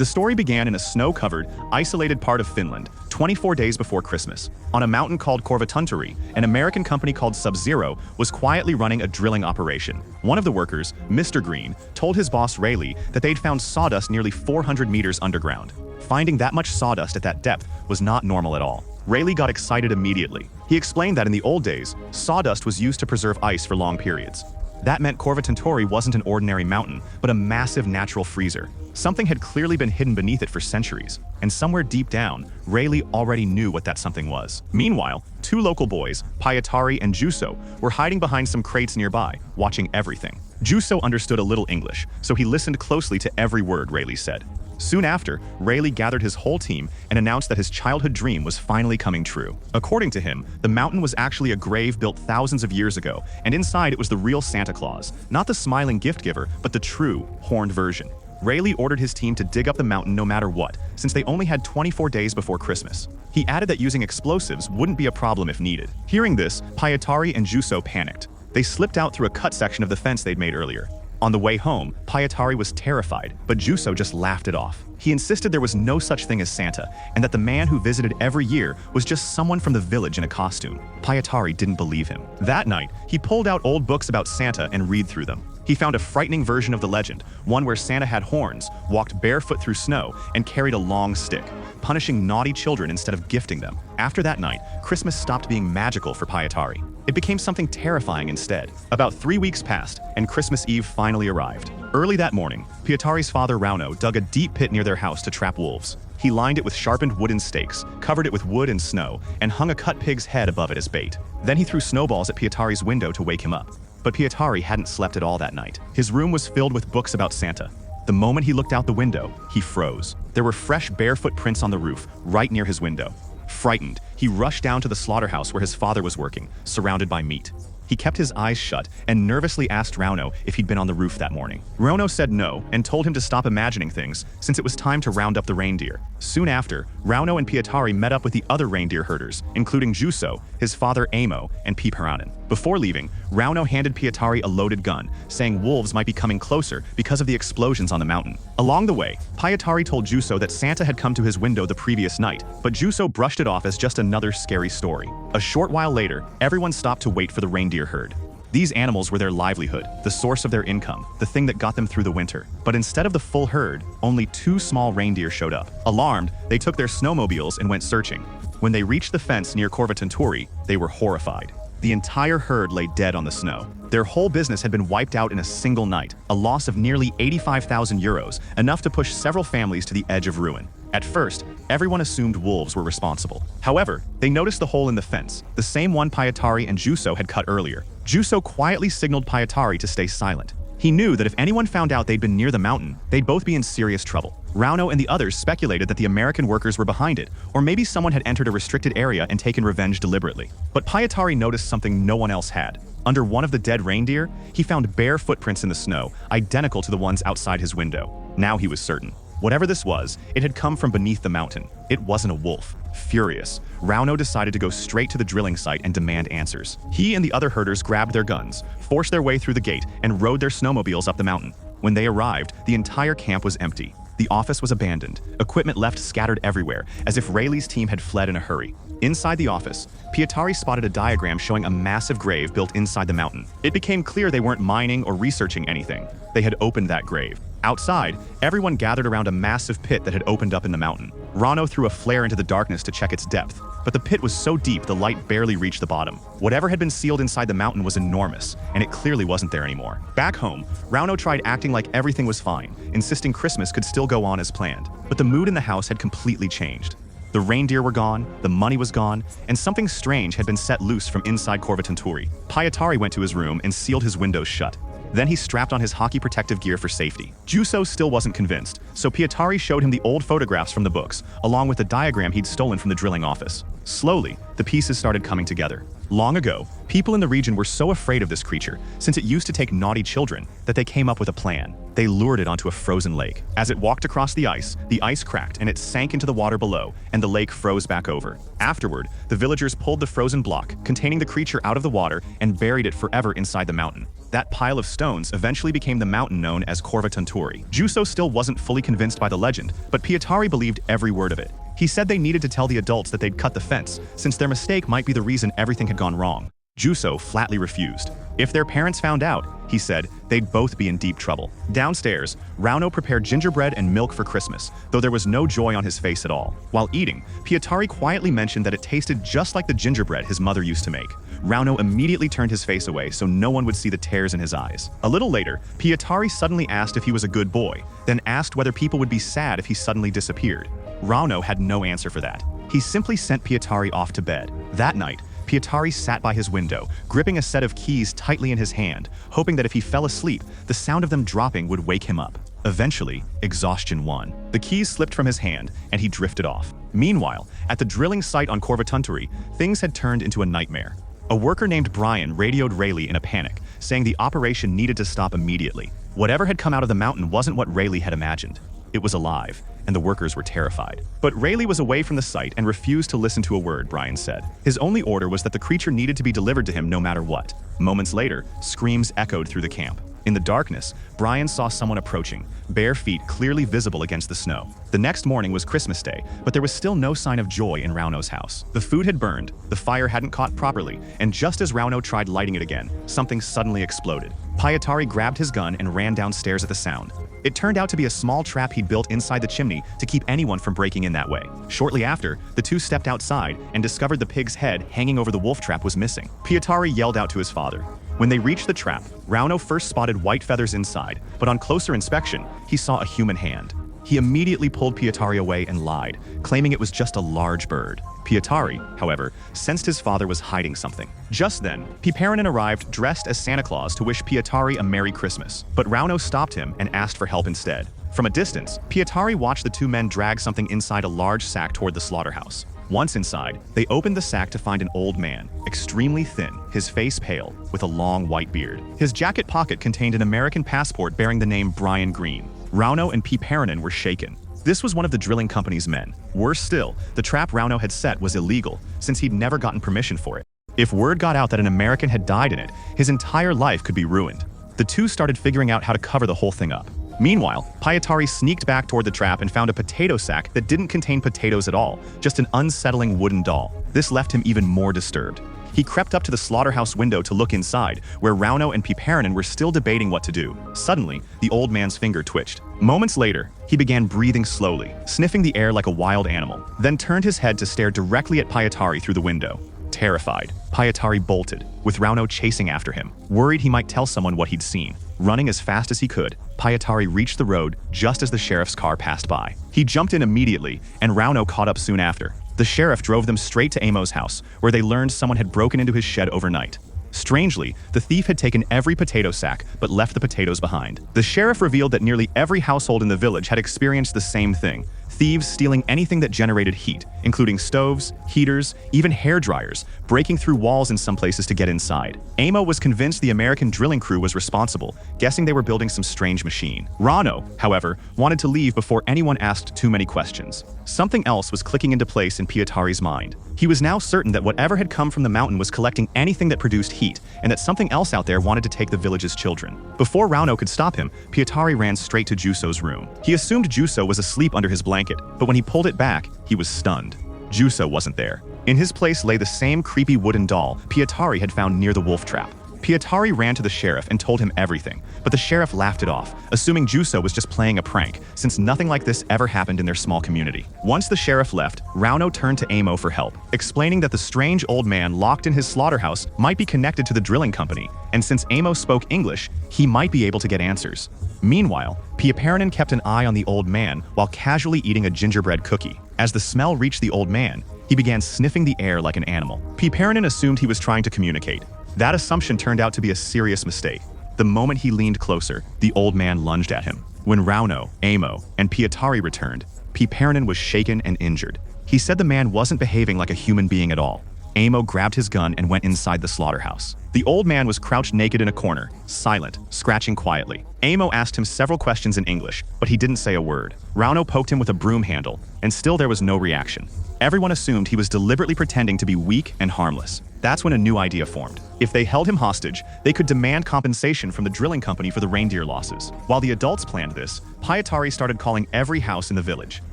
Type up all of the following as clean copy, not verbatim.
The story began in a snow-covered, isolated part of Finland, 24 days before Christmas. On a mountain called Confrontation, an American company called Sub-Zero was quietly running a drilling operation. One of the workers, Mr. Green, told his boss Rayleigh that they'd found sawdust nearly 400 meters underground. Finding that much sawdust at that depth was not normal at all. Rayleigh got excited immediately. He explained that in the old days, sawdust was used to preserve ice for long periods. That meant Confrontation wasn't an ordinary mountain, but a massive natural freezer. Something had clearly been hidden beneath it for centuries, and somewhere deep down, Rayleigh already knew what that something was. Meanwhile, two local boys, Pietari and Juuso, were hiding behind some crates nearby, watching everything. Juuso understood a little English, so he listened closely to every word Rayleigh said. Soon after, Rayleigh gathered his whole team and announced that his childhood dream was finally coming true. According to him, the mountain was actually a grave built thousands of years ago, and inside it was the real Santa Claus, not the smiling gift giver, but the true, horned version. Rayleigh ordered his team to dig up the mountain no matter what, since they only had 24 days before Christmas. He added that using explosives wouldn't be a problem if needed. Hearing this, Pietari and Juuso panicked. They slipped out through a cut section of the fence they'd made earlier. On the way home, Pietari was terrified, but Juuso just laughed it off. He insisted there was no such thing as Santa, and that the man who visited every year was just someone from the village in a costume. Pietari didn't believe him. That night, he pulled out old books about Santa and read through them. He found a frightening version of the legend, one where Santa had horns, walked barefoot through snow, and carried a long stick, punishing naughty children instead of gifting them. After that night, Christmas stopped being magical for Pietari. It became something terrifying instead. About 3 weeks passed, and Christmas Eve finally arrived. Early that morning, Pietari's father Rauno dug a deep pit near their house to trap wolves. He lined it with sharpened wooden stakes, covered it with wood and snow, and hung a cut pig's head above it as bait. Then he threw snowballs at Pietari's window to wake him up. But Pietari hadn't slept at all that night. His room was filled with books about Santa. The moment he looked out the window, he froze. There were fresh barefoot prints on the roof, right near his window. Frightened, he rushed down to the slaughterhouse where his father was working, surrounded by meat. He kept his eyes shut and nervously asked Rauno if he'd been on the roof that morning. Rauno said no and told him to stop imagining things, since it was time to round up the reindeer. Soon after, Rauno and Pietari met up with the other reindeer herders, including Juuso, his father Amo, and Piiparainen. Before leaving, Rauno handed Pietari a loaded gun, saying wolves might be coming closer because of the explosions on the mountain. Along the way, Pietari told Juuso that Santa had come to his window the previous night, but Juuso brushed it off as just another scary story. A short while later, everyone stopped to wait for the reindeer herd. These animals were their livelihood, the source of their income, the thing that got them through the winter. But instead of the full herd, only 2 small reindeer showed up. Alarmed, they took their snowmobiles and went searching. When they reached the fence near Confrontation, they were horrified. The entire herd lay dead on the snow. Their whole business had been wiped out in a single night, a loss of nearly 85,000 euros, enough to push several families to the edge of ruin. At first, everyone assumed wolves were responsible. However, they noticed the hole in the fence, the same one Pietari and Juuso had cut earlier. Juuso quietly signaled Pietari to stay silent. He knew that if anyone found out they'd been near the mountain, they'd both be in serious trouble. Rauno and the others speculated that the American workers were behind it, or maybe someone had entered a restricted area and taken revenge deliberately. But Pietari noticed something no one else had. Under one of the dead reindeer, he found bare footprints in the snow, identical to the ones outside his window. Now he was certain. Whatever this was, it had come from beneath the mountain. It wasn't a wolf. Furious, Rauno decided to go straight to the drilling site and demand answers. He and the other herders grabbed their guns, forced their way through the gate, and rode their snowmobiles up the mountain. When they arrived, the entire camp was empty. The office was abandoned, equipment left scattered everywhere, as if Rayleigh's team had fled in a hurry. Inside the office, Pietari spotted a diagram showing a massive grave built inside the mountain. It became clear they weren't mining or researching anything. They had opened that grave. Outside, everyone gathered around a massive pit that had opened up in the mountain. Rauno threw a flare into the darkness to check its depth, but the pit was so deep the light barely reached the bottom. Whatever had been sealed inside the mountain was enormous, and it clearly wasn't there anymore. Back home, Rauno tried acting like everything was fine, insisting Christmas could still go on as planned. But the mood in the house had completely changed. The reindeer were gone, the money was gone, and something strange had been set loose from inside Confrontation. Pietari went to his room and sealed his windows shut. Then he strapped on his hockey protective gear for safety. Juuso still wasn't convinced, so Pietari showed him the old photographs from the books, along with the diagram he'd stolen from the drilling office. Slowly, the pieces started coming together. Long ago, people in the region were so afraid of this creature, since it used to take naughty children, that they came up with a plan. They lured it onto a frozen lake. As it walked across the ice cracked and it sank into the water below, and the lake froze back over. Afterward, the villagers pulled the frozen block containing the creature out of the water and buried it forever inside the mountain. That pile of stones eventually became the mountain known as Confrontation. Juuso still wasn't fully convinced by the legend, but Pietari believed every word of it. He said they needed to tell the adults that they'd cut the fence, since their mistake might be the reason everything had gone wrong. Juuso flatly refused. If their parents found out, he said, they'd both be in deep trouble. Downstairs, Rauno prepared gingerbread and milk for Christmas, though there was no joy on his face at all. While eating, Pietari quietly mentioned that it tasted just like the gingerbread his mother used to make. Rauno immediately turned his face away so no one would see the tears in his eyes. A little later, Pietari suddenly asked if he was a good boy, then asked whether people would be sad if he suddenly disappeared. Rauno had no answer for that. He simply sent Pietari off to bed. That night, Pietari sat by his window, gripping a set of keys tightly in his hand, hoping that if he fell asleep, the sound of them dropping would wake him up. Eventually, exhaustion won. The keys slipped from his hand, and he drifted off. Meanwhile, at the drilling site on Confrontation, things had turned into a nightmare. A worker named Brian radioed Rayleigh in a panic, saying the operation needed to stop immediately. Whatever had come out of the mountain wasn't what Rayleigh had imagined. It was alive, and the workers were terrified. But Rayleigh was away from the site and refused to listen to a word Brian said. His only order was that the creature needed to be delivered to him no matter what. Moments later, screams echoed through the camp. In the darkness, Brian saw someone approaching, bare feet clearly visible against the snow. The next morning was Christmas Day, but there was still no sign of joy in Rauno's house. The food had burned, the fire hadn't caught properly, and just as Rauno tried lighting it again, something suddenly exploded. Pietari grabbed his gun and ran downstairs at the sound. It turned out to be a small trap he'd built inside the chimney to keep anyone from breaking in that way. Shortly after, the two stepped outside and discovered the pig's head hanging over the wolf trap was missing. Pietari yelled out to his father. When they reached the trap, Rauno first spotted white feathers inside, but on closer inspection, he saw a human hand. He immediately pulled Pietari away and lied, claiming it was just a large bird. Pietari, however, sensed his father was hiding something. Just then, Piperinen arrived dressed as Santa Claus to wish Pietari a Merry Christmas, but Rauno stopped him and asked for help instead. From a distance, Pietari watched the two men drag something inside a large sack toward the slaughterhouse. Once inside, they opened the sack to find an old man, extremely thin, his face pale, with a long white beard. His jacket pocket contained an American passport bearing the name Brian Green. Rauno and Piperinen were shaken. This was one of the drilling company's men. Worse still, the trap Rauno had set was illegal, since he'd never gotten permission for it. If word got out that an American had died in it, his entire life could be ruined. The two started figuring out how to cover the whole thing up. Meanwhile, Pietari sneaked back toward the trap and found a potato sack that didn't contain potatoes at all, just an unsettling wooden doll. This left him even more disturbed. He crept up to the slaughterhouse window to look inside, where Rauno and Piperinen were still debating what to do. Suddenly, the old man's finger twitched. Moments later, he began breathing slowly, sniffing the air like a wild animal, then turned his head to stare directly at Pietari through the window. Terrified, Pietari bolted, with Rauno chasing after him, worried he might tell someone what he'd seen. Running as fast as he could, Pietari reached the road just as the sheriff's car passed by. He jumped in immediately, and Rauno caught up soon after. The sheriff drove them straight to Amo's house, where they learned someone had broken into his shed overnight. Strangely, the thief had taken every potato sack but left the potatoes behind. The sheriff revealed that nearly every household in the village had experienced the same thing. Thieves stealing anything that generated heat, including stoves, heaters, even hair dryers, breaking through walls in some places to get inside. Amo was convinced the American drilling crew was responsible, guessing they were building some strange machine. Rauno, however, wanted to leave before anyone asked too many questions. Something else was clicking into place in Pietari's mind. He was now certain that whatever had come from the mountain was collecting anything that produced heat, and that something else out there wanted to take the village's children. Before Rauno could stop him, Pietari ran straight to Juuso's room. He assumed Juuso was asleep under his blanket, but when he pulled it back, he was stunned. Juuso wasn't there. In his place lay the same creepy wooden doll Pietari had found near the wolf trap. Pietari ran to the sheriff and told him everything, but the sheriff laughed it off, assuming Juuso was just playing a prank, since nothing like this ever happened in their small community. Once the sheriff left, Rauno turned to Amo for help, explaining that the strange old man locked in his slaughterhouse might be connected to the drilling company, and since Amo spoke English, he might be able to get answers. Meanwhile, Piperinen kept an eye on the old man while casually eating a gingerbread cookie. As the smell reached the old man, he began sniffing the air like an animal. Piperinen assumed he was trying to communicate. That assumption turned out to be a serious mistake. The moment he leaned closer, the old man lunged at him. When Rauno, Amo, and Pietari returned, Piperinen was shaken and injured. He said the man wasn't behaving like a human being at all. Amo grabbed his gun and went inside the slaughterhouse. The old man was crouched naked in a corner, silent, scratching quietly. Amo asked him several questions in English, but he didn't say a word. Rauno poked him with a broom handle, and still there was no reaction. Everyone assumed he was deliberately pretending to be weak and harmless. That's when a new idea formed. If they held him hostage, they could demand compensation from the drilling company for the reindeer losses. While the adults planned this, Pietari started calling every house in the village.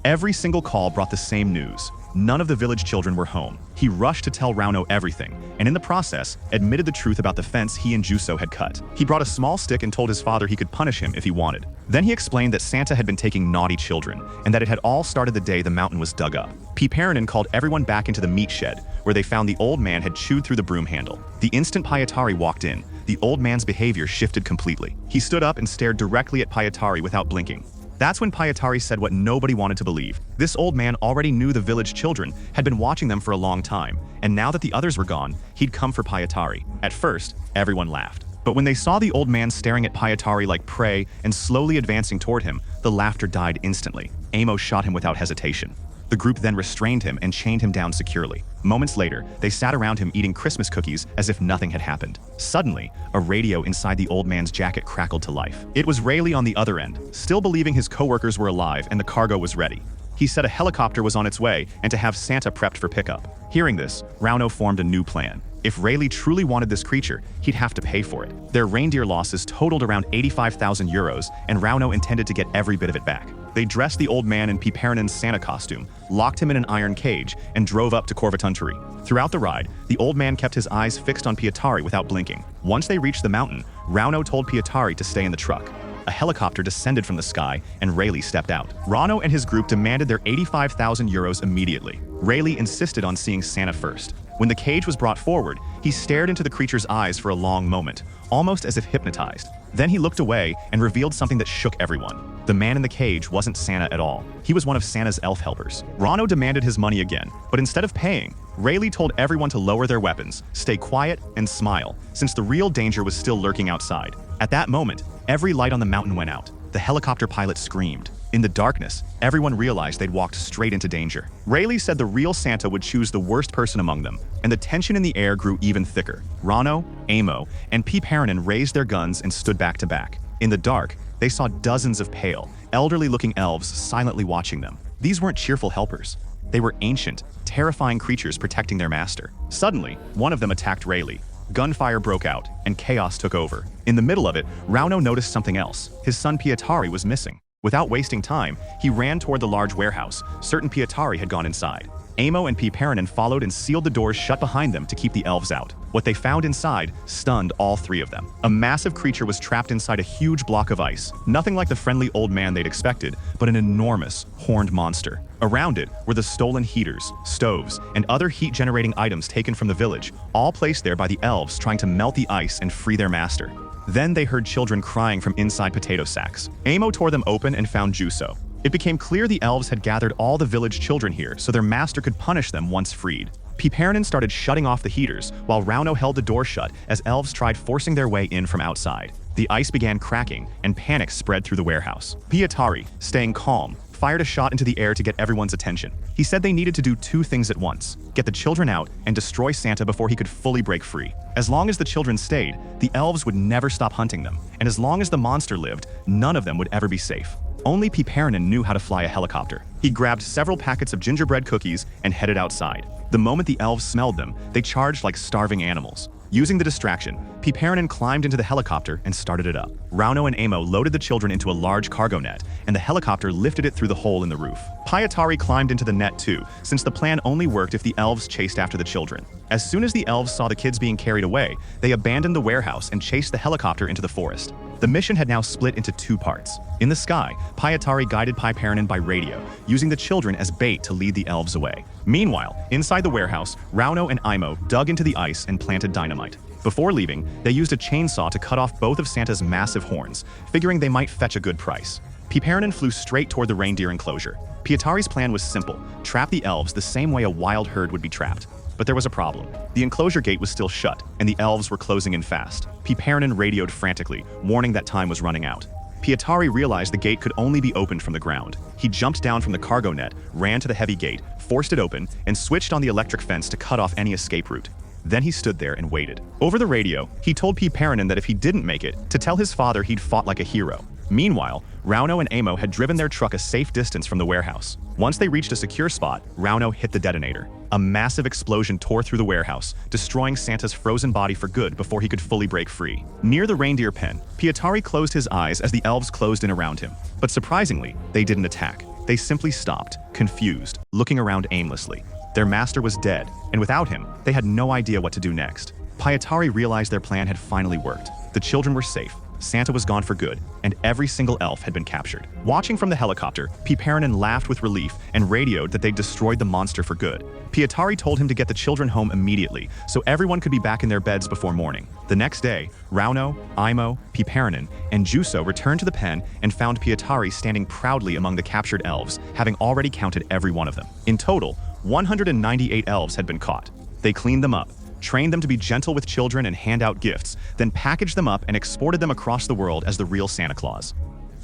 Every single call brought the same news. None of the village children were home. He rushed to tell Rauno everything, and in the process, admitted the truth about the fence he and Juso had cut. He brought a small stick and told his father he could punish him if he wanted. Then he explained that Santa had been taking naughty children, and that it had all started the day the mountain was dug up. Pietari called everyone back into the meat shed, where they found the old man had chewed through the broom handle. The instant Pietari walked in, the old man's behavior shifted completely. He stood up and stared directly at Pietari without blinking. That's when Pietari said what nobody wanted to believe. This old man already knew the village children, had been watching them for a long time, and now that the others were gone, he'd come for Pietari. At first, everyone laughed. But when they saw the old man staring at Pietari like prey and slowly advancing toward him, the laughter died instantly. Amo shot him without hesitation. The group then restrained him and chained him down securely. Moments later, they sat around him eating Christmas cookies as if nothing had happened. Suddenly, a radio inside the old man's jacket crackled to life. It was Rayleigh on the other end, still believing his co-workers were alive and the cargo was ready. He said a helicopter was on its way and to have Santa prepped for pickup. Hearing this, Rauno formed a new plan. If Rayleigh truly wanted this creature, he'd have to pay for it. Their reindeer losses totaled around 85,000 euros, and Rauno intended to get every bit of it back. They dressed the old man in Pietari's Santa costume, locked him in an iron cage, and drove up to Confrontation. Throughout the ride, the old man kept his eyes fixed on Pietari without blinking. Once they reached the mountain, Rauno told Pietari to stay in the truck. A helicopter descended from the sky, and Rayleigh stepped out. Rauno and his group demanded their 85,000 euros immediately. Rayleigh insisted on seeing Santa first. When the cage was brought forward, he stared into the creature's eyes for a long moment, almost as if hypnotized. Then he looked away and revealed something that shook everyone. The man in the cage wasn't Santa at all. He was one of Santa's elf helpers. Rauno demanded his money again, but instead of paying, Rayleigh told everyone to lower their weapons, stay quiet, and smile, since the real danger was still lurking outside. At that moment, every light on the mountain went out. The helicopter pilot screamed. In the darkness, everyone realized they'd walked straight into danger. Rayleigh said the real Santa would choose the worst person among them, and the tension in the air grew even thicker. Rauno, Amo, and Pietari raised their guns and stood back to back. In the dark, they saw dozens of pale, elderly-looking elves silently watching them. These weren't cheerful helpers. They were ancient, terrifying creatures protecting their master. Suddenly, one of them attacked Rayleigh. Gunfire broke out, and chaos took over. In the middle of it, Rauno noticed something else. His son Pietari was missing. Without wasting time, he ran toward the large warehouse, certain Pietari had gone inside. Amo and Pietari followed and sealed the doors shut behind them to keep the elves out. What they found inside stunned all three of them. A massive creature was trapped inside a huge block of ice. Nothing like the friendly old man they'd expected, but an enormous, horned monster. Around it were the stolen heaters, stoves, and other heat-generating items taken from the village, all placed there by the elves trying to melt the ice and free their master. Then they heard children crying from inside potato sacks. Amo tore them open and found Juso. It became clear the elves had gathered all the village children here so their master could punish them once freed. Pietari started shutting off the heaters, while Rauno held the door shut as elves tried forcing their way in from outside. The ice began cracking, and panic spread through the warehouse. Pietari, staying calm, fired a shot into the air to get everyone's attention. He said they needed to do two things at once: get the children out and destroy Santa before he could fully break free. As long as the children stayed, the elves would never stop hunting them, and as long as the monster lived, none of them would ever be safe. Only Pietari knew how to fly a helicopter. He grabbed several packets of gingerbread cookies and headed outside. The moment the elves smelled them, they charged like starving animals. Using the distraction, Pietari climbed into the helicopter and started it up. Rauno and Amo loaded the children into a large cargo net, and the helicopter lifted it through the hole in the roof. Pietari climbed into the net too, since the plan only worked if the elves chased after the children. As soon as the elves saw the kids being carried away, they abandoned the warehouse and chased the helicopter into the forest. The mission had now split into two parts. In the sky, Pietari guided Pietari by radio, using the children as bait to lead the elves away. Meanwhile, inside the warehouse, Rauno and Imo dug into the ice and planted dynamite. Before leaving, they used a chainsaw to cut off both of Santa's massive horns, figuring they might fetch a good price. Pietari flew straight toward the reindeer enclosure. Pietari's plan was simple: trap the elves the same way a wild herd would be trapped. But there was a problem. The enclosure gate was still shut, and the elves were closing in fast. Pietari radioed frantically, warning that time was running out. Pietari realized the gate could only be opened from the ground. He jumped down from the cargo net, ran to the heavy gate, forced it open, and switched on the electric fence to cut off any escape route. Then he stood there and waited. Over the radio, he told Piiperainen that if he didn't make it, to tell his father he'd fought like a hero. Meanwhile, Rauno and Amo had driven their truck a safe distance from the warehouse. Once they reached a secure spot, Rauno hit the detonator. A massive explosion tore through the warehouse, destroying Santa's frozen body for good before he could fully break free. Near the reindeer pen, Pietari closed his eyes as the elves closed in around him. But surprisingly, they didn't attack. They simply stopped, confused, looking around aimlessly. Their master was dead, and without him, they had no idea what to do next. Pietari realized their plan had finally worked. The children were safe, Santa was gone for good, and every single elf had been captured. Watching from the helicopter, Piiperainen laughed with relief and radioed that they'd destroyed the monster for good. Pietari told him to get the children home immediately, so everyone could be back in their beds before morning. The next day, Rauno, Imo, Piiperainen, and Juuso returned to the pen and found Pietari standing proudly among the captured elves, having already counted every one of them. In total, 198 elves had been caught. They cleaned them up, trained them to be gentle with children and hand out gifts, then packaged them up and exported them across the world as the real Santa Claus.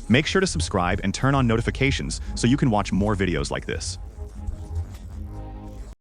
Make sure to subscribe and turn on notifications so you can watch more videos like this.